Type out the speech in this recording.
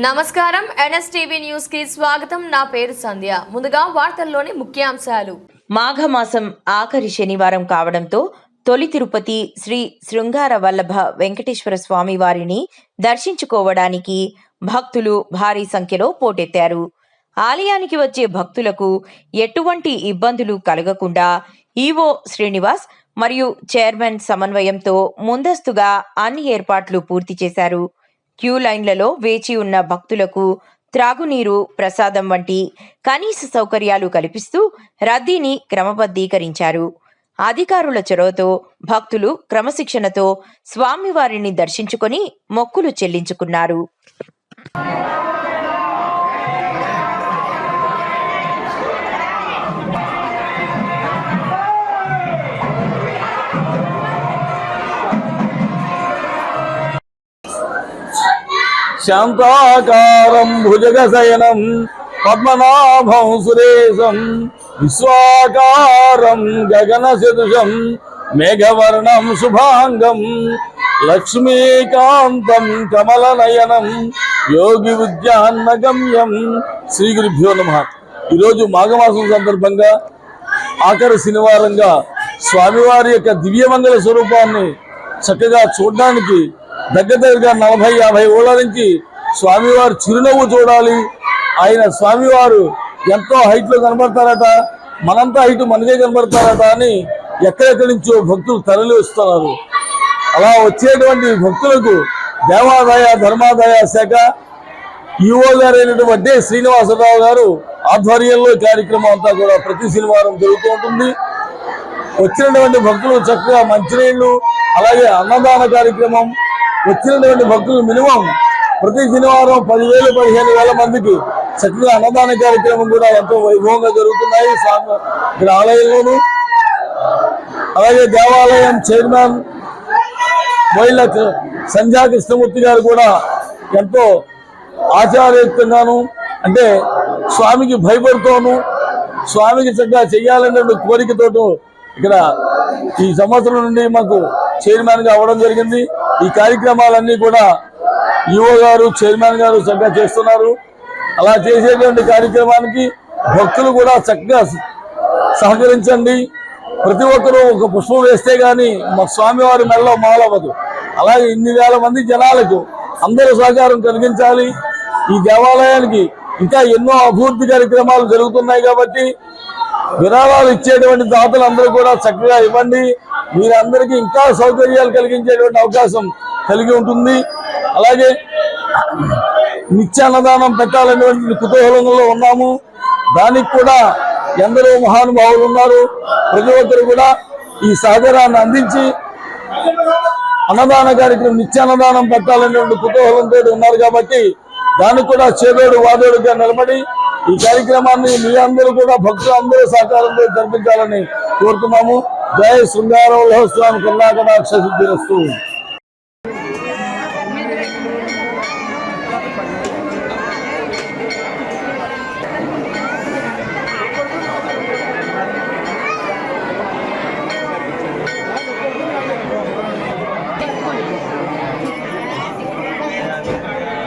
నమస్కారం NSTV news కి స్వాగతం. నా పేరు సంధ్య. ముందుగా వార్తల్లోని ముఖ్యాంశాలు. మాఘమాసం ఆఖరి శనివారం కావడంతో తొలి తిరుపతి శ్రీ శృంగార వల్లభ వెంకటేశ్వర స్వామి వారిని దర్శించుకోవడానికి భక్తులు భారీ సంఖ్యలో పోటెత్తారు. ఆలయానికి వచ్చే భక్తులకు ఎటువంటి ఇబ్బందులు కలగకుండా ఈవో శ్రీనివాస్ మరియు చైర్మన్ సమన్వయంతో ముందస్తుగా అన్ని ఏర్పాట్లు పూర్తి చేశారు. క్యూ లైన్లలో వేచి ఉన్న భక్తులకు త్రాగునీరు, ప్రసాదం వంటి కనీస సౌకర్యాలు కల్పిస్తూ రద్దీని క్రమబద్ధీకరించారు. అధికారుల చొరవతో భక్తులు క్రమశిక్షణతో స్వామివారిని దర్శించుకొని మొక్కులు చెల్లించుకున్నారు. శాంతాకారం భుజగశయనం పద్మనాభం సురేశం విశ్వాకారం గగనసదృశం మేఘవర్ణం శుభాంగం లక్ష్మీకాంతం కమలనయనం యోగి విద్యాన్నగమ్యం. శ్రీ గురుభ్యో నమః. ఈరోజు మాఘమాసం సందర్భంగా ఆఖరి శనివారంగా స్వామివారి యొక్క దివ్యమంగళ స్వరూపాన్ని చక్కగా చూడడానికి దగ్గరగా 40-50 ఊళ్ళ నుంచి స్వామివారు చిరునవ్వు చూడాలి, ఆయన స్వామివారు ఎంతో హైట్లో కనబడతారట, మనంతా హైట్ మనకే కనబడతారట అని ఎక్కడెక్కడి నుంచో భక్తులు తరలి వస్తున్నారు. అలా వచ్చేటువంటి భక్తులకు దేవాదాయ ధర్మాదాయ శాఖ ఈవో గారు అయినటువంటి శ్రీనివాసరావు గారు ఆధ్వర్యంలో కార్యక్రమం అంతా కూడా ప్రతి శనివారం జరుగుతూ ఉంటుంది. వచ్చినటువంటి భక్తులు చక్కగా మంచినీళ్లు, అలాగే అన్నదాన కార్యక్రమం, వచ్చినటువంటి భక్తులు మినిమం ప్రతి శనివారం 10,000-15,000 మందికి చక్కగా అన్నదాన కార్యక్రమం కూడా ఎంతో వైభవంగా జరుగుతున్నాయి ఇక్కడ ఆలయంలోను. అలాగే దేవాలయం చైర్మన్ బోయిల సంధ్యా కృష్ణమూర్తి గారు కూడా ఎంతో ఆచారయుక్తంగాను, అంటే స్వామికి భయపడుతూను, స్వామికి చక్కగా చెయ్యాలనే కోరికతోటూ ఇక్కడ ఈ సంవత్సరం నుండి మాకు చైర్మన్ గా అవ్వడం జరిగింది. ఈ కార్యక్రమాలన్నీ కూడా ఈవో గారు, చైర్మన్ గారు చక్కగా చేస్తున్నారు. అలా చేసేటువంటి కార్యక్రమానికి భక్తులు కూడా చక్కగా సహకరించండి. ప్రతి ఒక్కరూ ఒక పుష్పం వేస్తే గానీ మా స్వామివారి మెడలో మాలవ్వదు. అలాగే ఇన్ని వేల మంది జనాలకు అందరూ సహకారం కలిగించాలి. ఈ దేవాలయానికి ఇంకా ఎన్నో అభివృద్ధి కార్యక్రమాలు జరుగుతున్నాయి కాబట్టి విరాళాలు ఇచ్చేటువంటి దాతలు అందరూ కూడా చక్కగా ఇవ్వండి. మీరందరికీ ఇంకా సౌకర్యాలు కలిగించేటువంటి అవకాశం కలిగి ఉంటుంది. అలాగే నిత్యాన్నదానం పెట్టాలనేటువంటి కుతూహలంలో ఉన్నాము. దానికి కూడా ఎందరో మహానుభావులు ఉన్నారు. ప్రతి ఒక్కరు కూడా ఈ సహకారాన్ని అందించి అన్నదాన కార్యక్రమం నిత్యాన్నదానం పెట్టాలనేటువంటి కుతూహలంతో ఉన్నారు కాబట్టి దానికి కూడా చేదోడు వాదోడుగా నిలబడి ఈ కార్యక్రమాన్ని మీ అందరూ కూడా భక్తులు అందరూ సహకారంతో జరిపించాలని కోరుతున్నాము. జై శృంగార వల్లభ స్వామి కరుణాకటాక్ష సిద్ధిరస్తు.